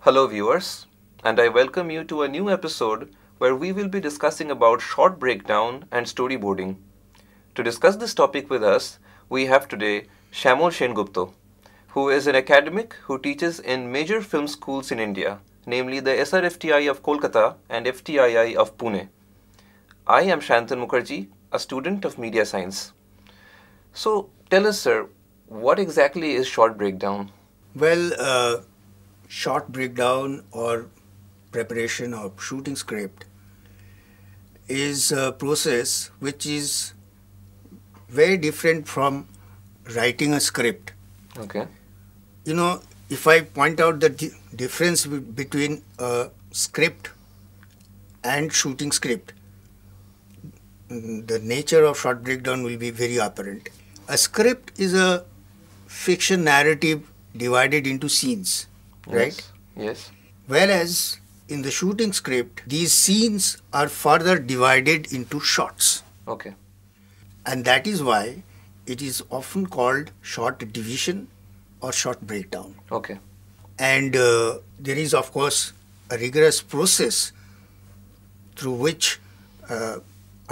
Hello viewers, and I welcome you to a new episode where we will be discussing about shot breakdown and storyboarding. To discuss this topic with us, we have today Shyamol Sengupta, who is an academic who teaches in major film schools in India, namely the SRFTI of Kolkata and FTII of Pune. I am Shantan Mukherjee, a student of media science. So tell us, sir, what exactly is shot breakdown? Well, short breakdown or preparation of shooting script is a process which is very different from writing a script. Okay. You know, if I point out the difference between a script and shooting script, the nature of short breakdown will be very apparent. A script is a fiction narrative divided into scenes, right? Yes. Whereas in the shooting script, these scenes are further divided into shots. Okay. And that is why it is often called shot division or shot breakdown. Okay. And there is, of course, a rigorous process through which a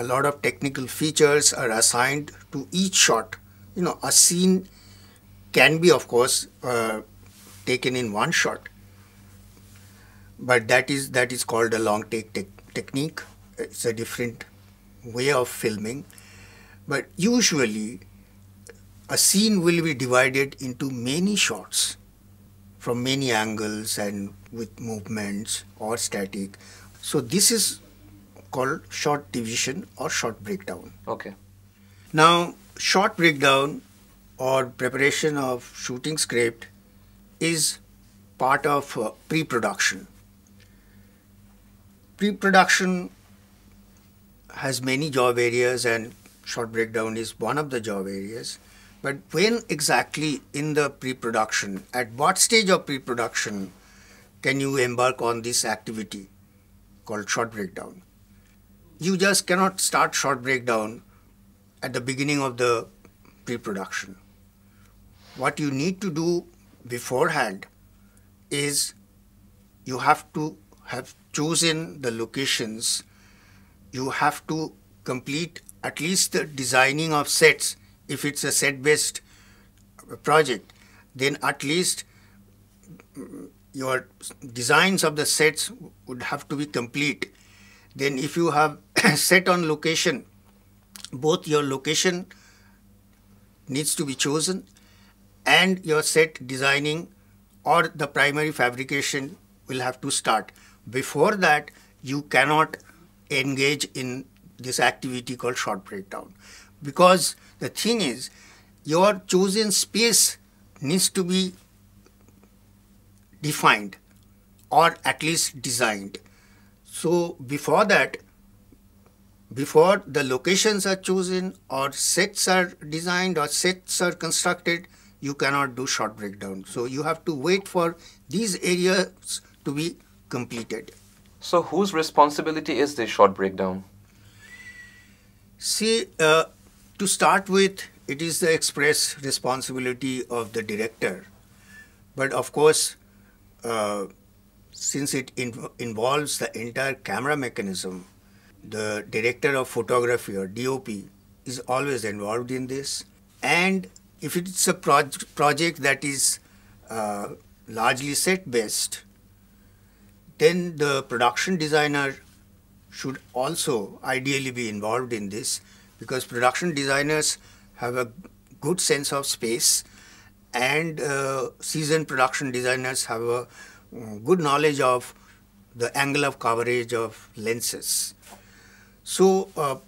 lot of technical features are assigned to each shot. You know, a scene can be, of course, taken in one shot, but that is called a long take technique. It's a different way of filming, but usually a scene will be divided into many shots from many angles and with movements or static. So this is called shot division or shot breakdown. Okay. Now, shot breakdown or preparation of shooting script is part of pre-production. Pre-production has many job areas and shot breakdown is one of the job areas. But when exactly in the pre-production, at what stage of pre-production can you embark on this activity called shot breakdown? You just cannot start shot breakdown at the beginning of the pre-production. What you need to do beforehand is you have to have chosen the locations. You have to complete at least the designing of sets. If it's a set-based project, then at least your designs of the sets would have to be complete. Then if you have set on location, both your location needs to be chosen and your set designing or the primary fabrication will have to start. Before that, you cannot engage in this activity called shot breakdown. Because the thing is, your chosen space needs to be defined or at least designed. So before that, before the locations are chosen or sets are designed or sets are constructed, you cannot do shot breakdown. So you have to wait for these areas to be completed. So whose responsibility is this shot breakdown? See, to start with, it is the express responsibility of the director. But of course, since it involves the entire camera mechanism, the director of photography or DOP is always involved in this. And if it's a project that is largely set-based, then the production designer should also ideally be involved in this, because production designers have a good sense of space and seasoned production designers have a good knowledge of the angle of coverage of lenses. So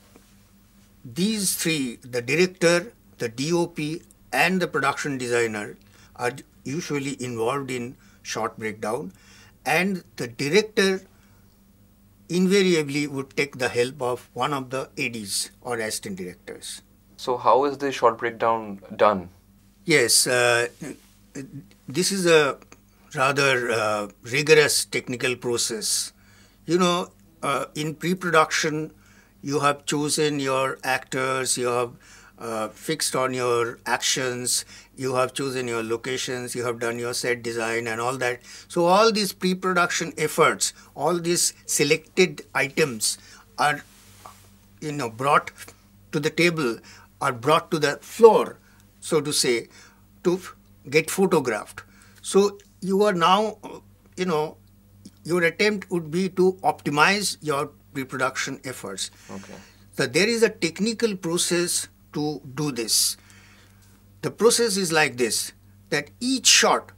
these three, the director, the DOP and the production designer, are usually involved in shot breakdown, and the director invariably would take the help of one of the ADs or assistant directors. So how is the shot breakdown done? Yes, this is a rather rigorous technical process. You know, in pre-production, you have chosen your actors, you have fixed on your actions, you have chosen your locations, you have done your set design and all that. So all these pre-production efforts, all these selected items are brought to the table, are brought to the floor, so to say, to get photographed. So you are now, your attempt would be to optimize your pre-production efforts. Okay. So there is a technical process to do this. The process is like this, that each shot,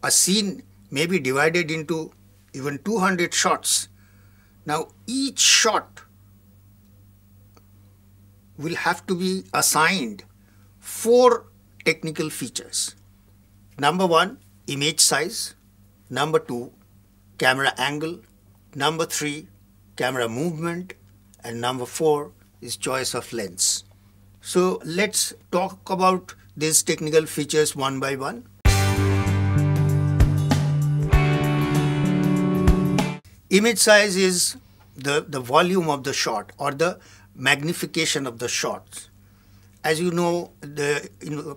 a scene may be divided into even 200 shots. Now each shot will have to be assigned 4 technical features. Number 1, image size. Number 2, camera angle. Number 3, camera movement. And number 4 is choice of lens. So let's talk about these technical features one by one. Image size is the volume of the shot or the magnification of the shots. As you know,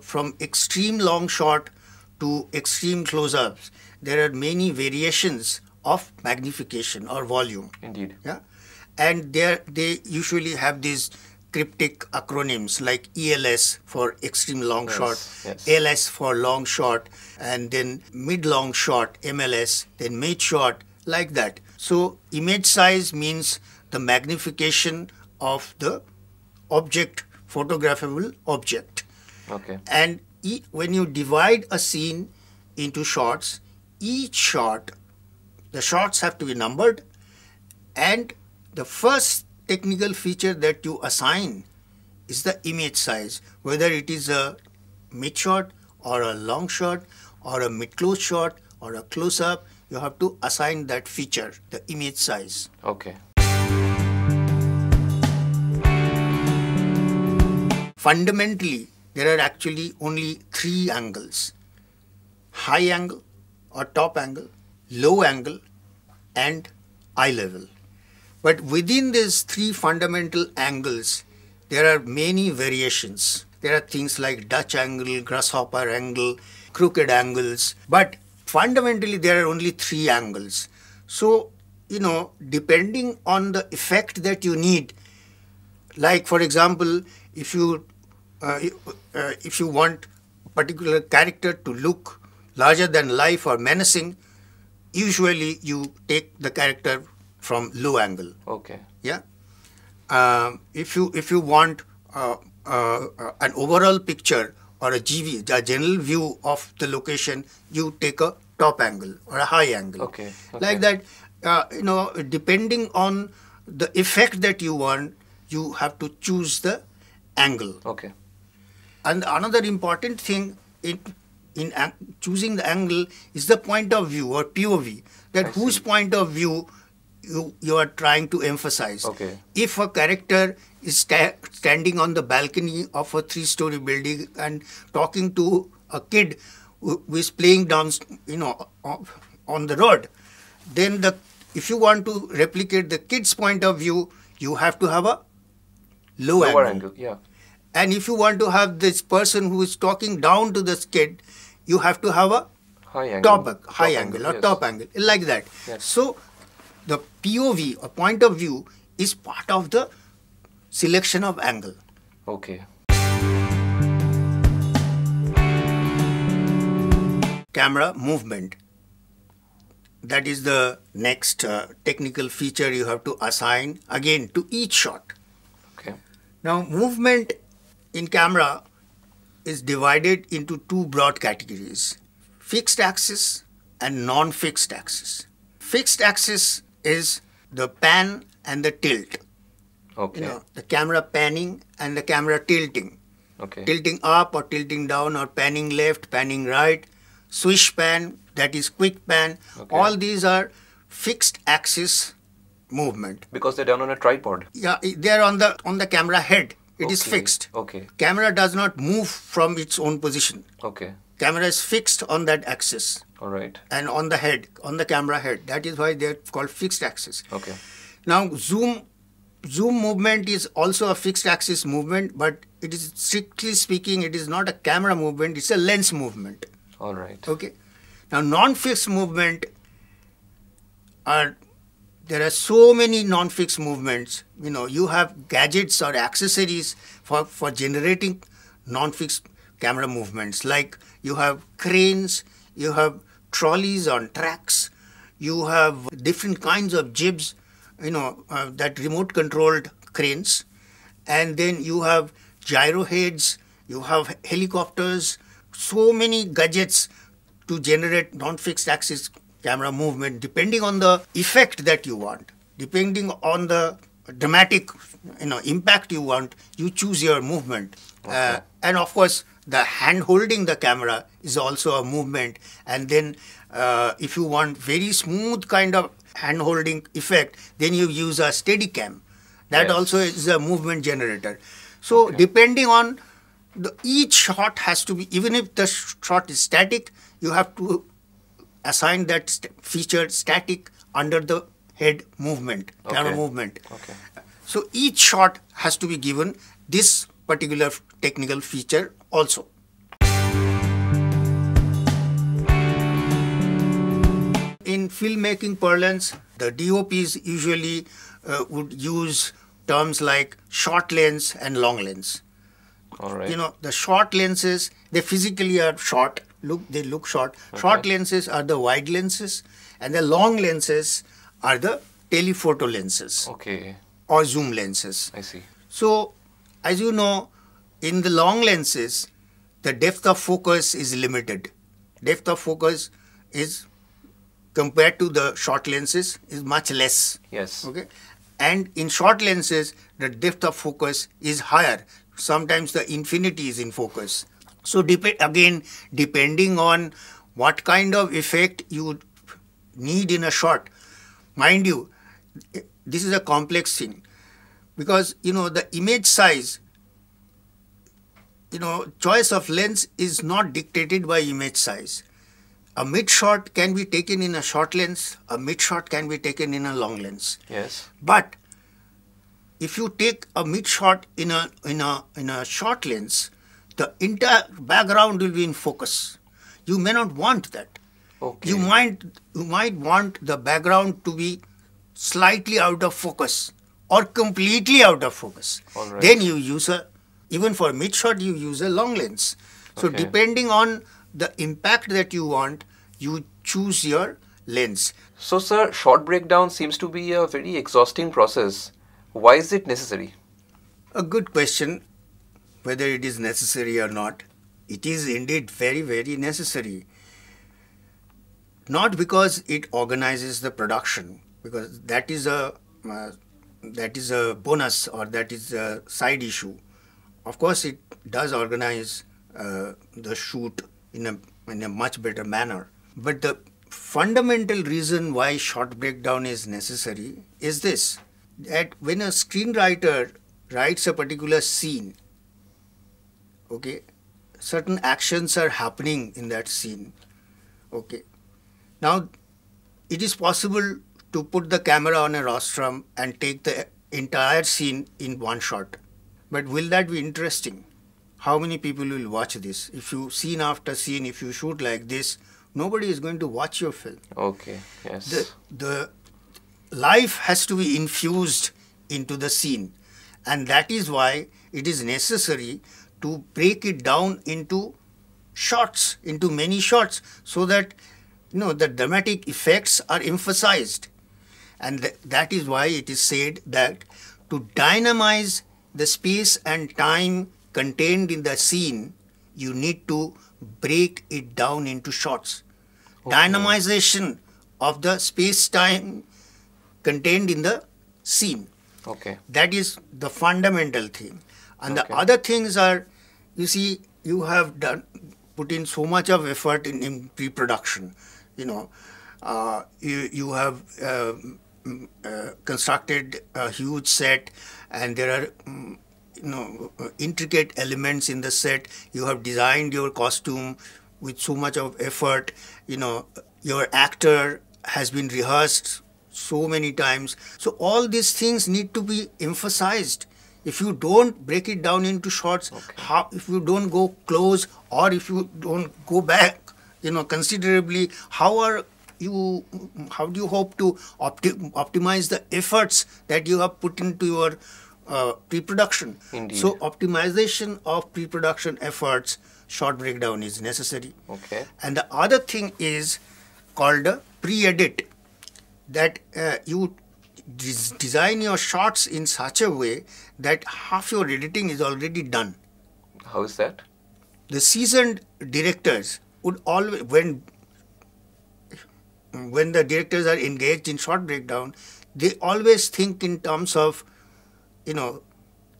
from extreme long shot to extreme close-ups, there are many variations of magnification or volume. Indeed. Yeah, and they usually have these cryptic acronyms like ELS for extreme long shot, yes. LS for long shot, and then mid long shot, MLS, then mid shot, like that. So image size means the magnification of the object, photographable object. Okay. And when you divide a scene into shots, each shot, the shots have to be numbered, and the first technical feature that you assign is the image size, whether it is a mid shot or a long shot or a mid close shot or a close up. You have to assign that feature, the image size. Okay. Fundamentally, there are actually only 3 angles: high angle or top angle, low angle, and eye level. But within these 3 fundamental angles, there are many variations. There are things like Dutch angle, grasshopper angle, crooked angles, but fundamentally there are only 3 angles. So, depending on the effect that you need, like for example, if you want a particular character to look larger than life or menacing, usually you take the character from low angle. Okay. Yeah. If you want an overall picture or a GV, a general view of the location, you take a top angle or a high angle. Okay. Like that, depending on the effect that you want, you have to choose the angle. Okay. And another important thing in choosing the angle is the point of view or POV, that whose point of view you are trying to emphasize. Okay. If a character is standing on the balcony of a 3-story building and talking to a kid who is playing down, on the road, then if you want to replicate the kid's point of view, you have to have a lower angle. Yeah. And if you want to have this person who is talking down to this kid, you have to have a high angle, high angle or yes. top angle, like that. Yes. So the POV, or point of view, is part of the selection of angle. Okay. Camera movement. That is the next technical feature you have to assign again to each shot. Okay. Now, movement in camera is divided into 2 broad categories: fixed axis and non-fixed axis. Fixed axis is the pan and the tilt. Okay. The camera panning and the camera tilting. Okay. Tilting up or tilting down or panning left, panning right. Swish pan, that is quick pan. Okay. All these are fixed axis movement. Because they're done on a tripod. Yeah, they are on the camera head. It is fixed. Okay. Camera does not move from its own position. Okay. Camera is fixed on that axis All right. and on the head, on the camera head. That is why they are called fixed axis. Okay. Now, zoom movement is also a fixed axis movement, but it is strictly speaking, it is not a camera movement, it's a lens movement. All right. Okay. Now, non-fixed movement there are so many non-fixed movements. You have gadgets or accessories for generating non-fixed camera movements. Like you have cranes, you have trolleys on tracks, you have different kinds of jibs, that remote controlled cranes. And then you have gyro heads, you have helicopters, so many gadgets to generate non-fixed axis camera movement depending on the effect that you want, depending on the dramatic impact you want, you choose your movement. Okay. And of course, the hand holding the camera is also a movement. And then if you want very smooth kind of hand holding effect, then you use a steady cam. That Yes. also is a movement generator. So depending on each shot has to be, even if the shot is static, you have to assign that feature static under the head movement, camera movement. Okay. So each shot has to be given this particular technical feature also. In filmmaking parlance, the DOPs usually would use terms like short lens and long lens. All right. The short lenses, they physically are short. They look short. Short lenses are the wide lenses, and the long lenses are the telephoto lenses Okay. or zoom lenses. I see. So, as you know, in the long lenses, the depth of focus is limited. Depth of focus is, compared to the short lenses, is much less. Yes. Okay, and in short lenses, the depth of focus is higher. Sometimes the infinity is in focus. So depending on what kind of effect you need in a shot, mind you, this is a complex thing, because the image size, choice of lens is not dictated by image size. A mid shot can be taken in a short lens, a mid shot can be taken in a long lens. Yes. But if you take a mid shot in a short lens, the entire background will be in focus. You may not want that. Okay. You might want the background to be slightly out of focus or completely out of focus. All right. Then you use even for mid shot, you use a long lens. So Okay. depending on the impact that you want, you choose your lens. So, sir, shot breakdown seems to be a very exhausting process. Why is it necessary? A good question, whether it is necessary or not. It is indeed very, very necessary. Not because it organizes the production, because that is a bonus, or that is a side issue. Of course, it does organize the shoot in a much better manner. But the fundamental reason why shot breakdown is necessary is this: that when a screenwriter writes a particular scene, okay, certain actions are happening in that scene. Okay. Now, it is possible to put the camera on a rostrum and take the entire scene in one shot. But will that be interesting? How many people will watch this? If you scene after scene, if you shoot like this, nobody is going to watch your film. Okay. Yes. The life has to be infused into the scene, and that is why it is necessary to break it down into shots, into many shots, so that the dramatic effects are emphasized. And that is why it is said that to dynamize the space and time contained in the scene, you need to break it down into shots. Okay. Dynamization of the space-time contained in the scene. Okay. That is the fundamental thing. And Okay. the other things are, you see, you have put in so much of effort in pre-production. You have constructed a huge set, and there are intricate elements in the set. You have designed your costume with so much of effort. Your actor has been rehearsed so many times. So all these things need to be emphasized. If you don't break it down into shots, if you don't go close, or if you don't go back, considerably, how do you hope to optimize the efforts that you have put into your pre-production? Indeed. So optimization of pre-production efforts, shot breakdown is necessary. Okay. And the other thing is called a pre-edit, that you design your shots in such a way that half your editing is already done. How is that? The seasoned directors would always, when the directors are engaged in shot breakdown, they always think in terms of,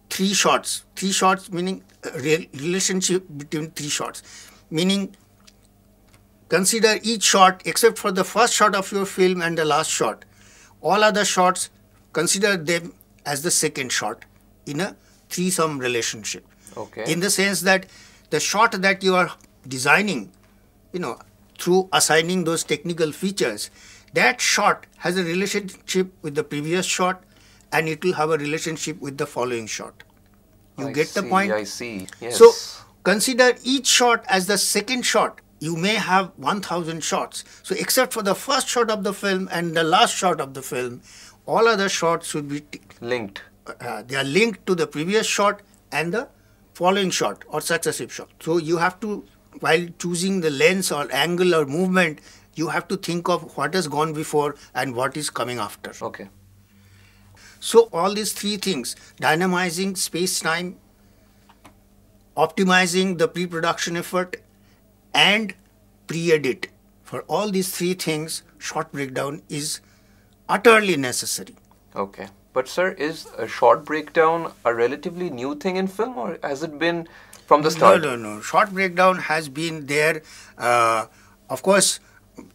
three shots. Three shots meaning relationship between three shots. Meaning, consider each shot except for the first shot of your film and the last shot. All other shots, consider them as the second shot in a threesome relationship. Okay. In the sense that the shot that you are designing, through assigning those technical features, that shot has a relationship with the previous shot, and it will have a relationship with the following shot. You get the point? I see. Yes. So consider each shot as the second shot. You may have 1,000 shots. So except for the first shot of the film and the last shot of the film, all other shots should be linked. They are linked to the previous shot and the following shot or successive shot. So you have to, while choosing the lens or angle or movement, you have to think of what has gone before and what is coming after. Okay. So all these three things, dynamizing space-time, optimizing the pre-production effort, and pre-edit. For all these three things, shot breakdown is utterly necessary. Okay. But sir, is a shot breakdown a relatively new thing in film, or has it been from the start? No. Shot breakdown has been there. Of course,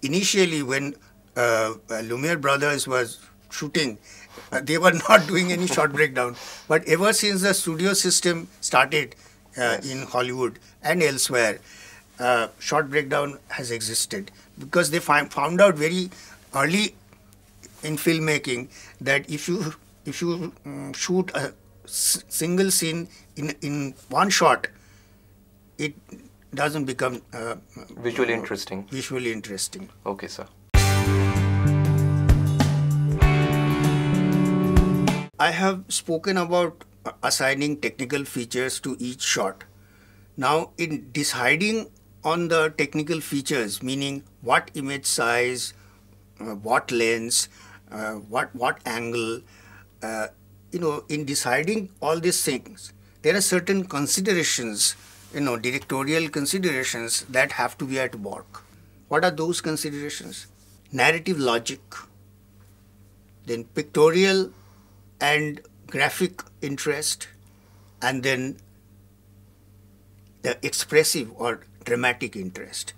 initially when Lumiere brothers was shooting, they were not doing any shot breakdown. But ever since the studio system started in Hollywood and elsewhere, shot breakdown has existed, because they found out very early in filmmaking that if you shoot a single scene in one shot, it doesn't become visually interesting. Visually interesting. Okay, sir. I have spoken about assigning technical features to each shot. Now, in deciding on the technical features, meaning what image size, what lens, what angle, in deciding all these things, there are certain considerations, directorial considerations that have to be at work. What are those considerations? Narrative logic, then pictorial and graphic interest, and then the expressive or dramatic interest.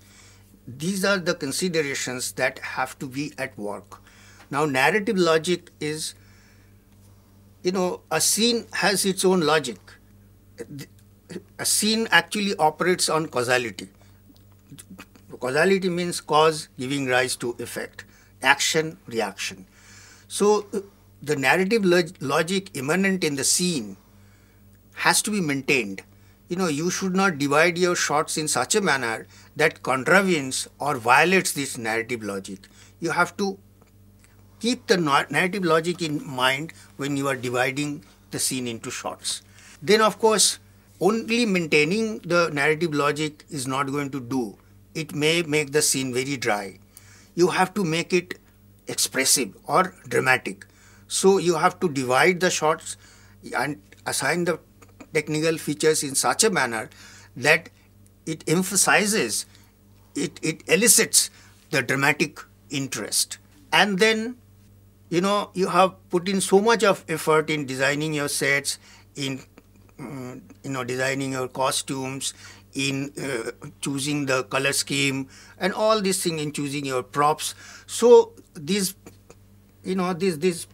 These are the considerations that have to be at work. Now, narrative logic is, a scene has its own logic. A scene actually operates on causality. Causality means cause giving rise to effect, action, reaction. So, the narrative logic immanent in the scene has to be maintained. You should not divide your shots in such a manner that contravenes or violates this narrative logic. You have to keep the narrative logic in mind when you are dividing the scene into shots. Then, of course, only maintaining the narrative logic is not going to do. It may make the scene very dry. You have to make it expressive or dramatic. So you have to divide the shots and assign the technical features in such a manner that it emphasizes, it elicits the dramatic interest. And then, you have put in so much of effort in designing your sets, in, designing your costumes, in choosing the color scheme, and all these things, in choosing your props. So these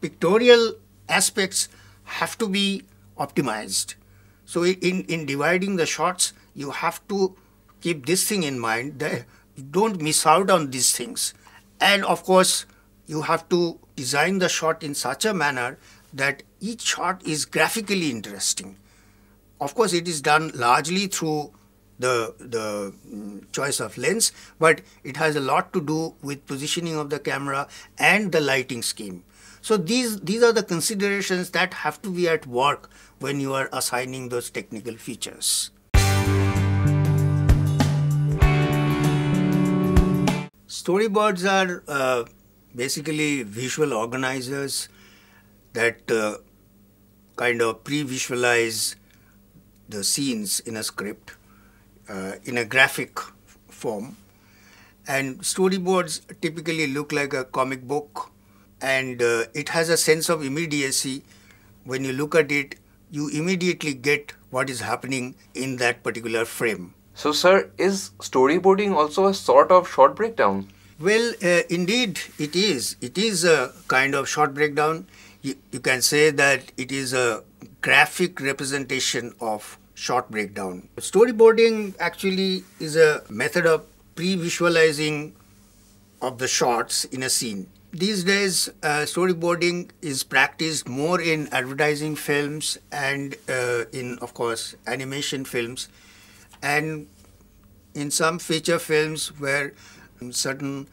pictorial aspects have to be optimized. So in dividing the shots, you have to keep this thing in mind, that you don't miss out on these things. And of course, you have to design the shot in such a manner that each shot is graphically interesting. Of course, it is done largely through the choice of lens, but it has a lot to do with positioning of the camera and the lighting scheme. So these are the considerations that have to be at work when you are assigning those technical features. Storyboards are basically visual organizers that kind of pre-visualize the scenes in a script in a graphic form. And storyboards typically look like a comic book, and it has a sense of immediacy. When you look at it, you immediately get what is happening in that particular frame. So, sir, is storyboarding also a sort of short breakdown? Well, indeed, it is. It is a kind of short breakdown. You can say that it is a graphic representation of short breakdown. Storyboarding actually is a method of pre-visualizing of the shots in a scene. These days, storyboarding is practiced more in advertising films and in, of course, animation films, and in some feature films where certain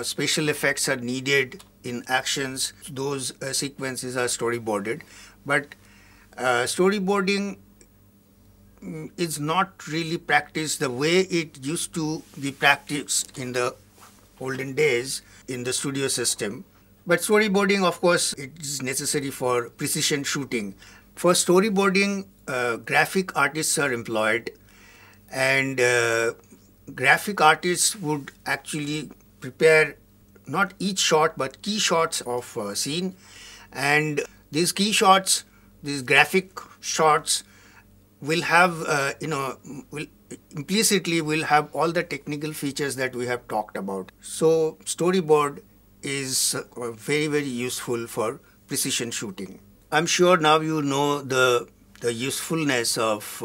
special effects are needed in actions. Those sequences are storyboarded, but storyboarding is not really practiced the way it used to be practiced in the olden days in the studio system. But storyboarding, of course, it is necessary for precision shooting. For storyboarding, graphic artists are employed, and graphic artists would actually prepare not each shot but key shots of a scene, and these key shots, these graphic shots will have implicitly will have all the technical features that we have talked about. So storyboard is very, very useful for precision shooting. I'm sure now you know the usefulness of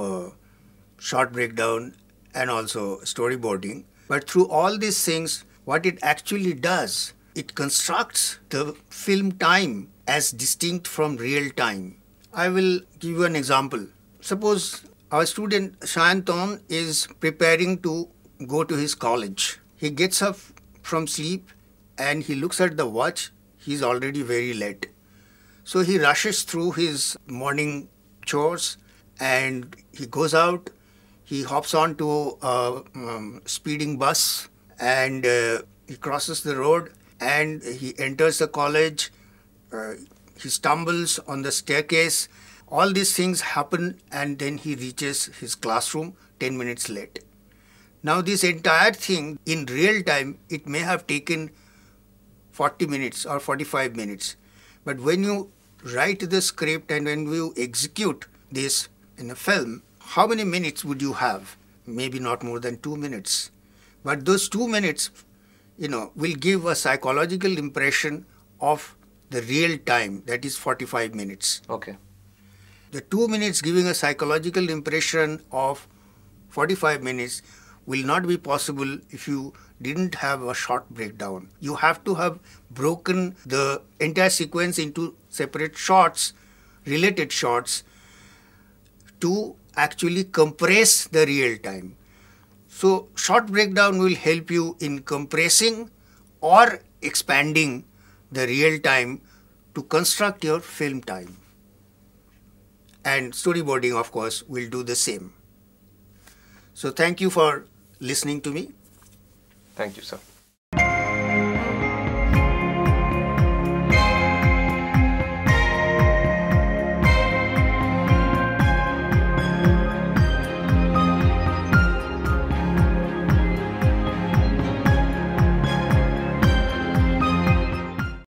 short breakdown and also storyboarding. But through all these things, what it actually does, it constructs the film time as distinct from real time. I will give you an example. Suppose our student Shayanton is preparing to go to his college. He gets up from sleep and he looks at the watch. He's already very late. So he rushes through his morning chores and he goes out. He hops onto a speeding bus and he crosses the road and he enters the college. He stumbles on the staircase. All these things happen and then he reaches his classroom 10 minutes late. Now this entire thing in real time, it may have taken 40 minutes or 45 minutes. But when you write the script and when you execute this in a film, how many minutes would you have? Maybe not more than 2 minutes. But those 2 minutes, will give a psychological impression of the real time, that is 45 minutes. Okay. The 2 minutes giving a psychological impression of 45 minutes will not be possible if you didn't have a short breakdown. You have to have broken the entire sequence into separate shots, related shots, to actually compress the real time. So short breakdown will help you in compressing or expanding the real time to construct your film time. And storyboarding, of course, will do the same. So thank you for listening to me. Thank you, sir.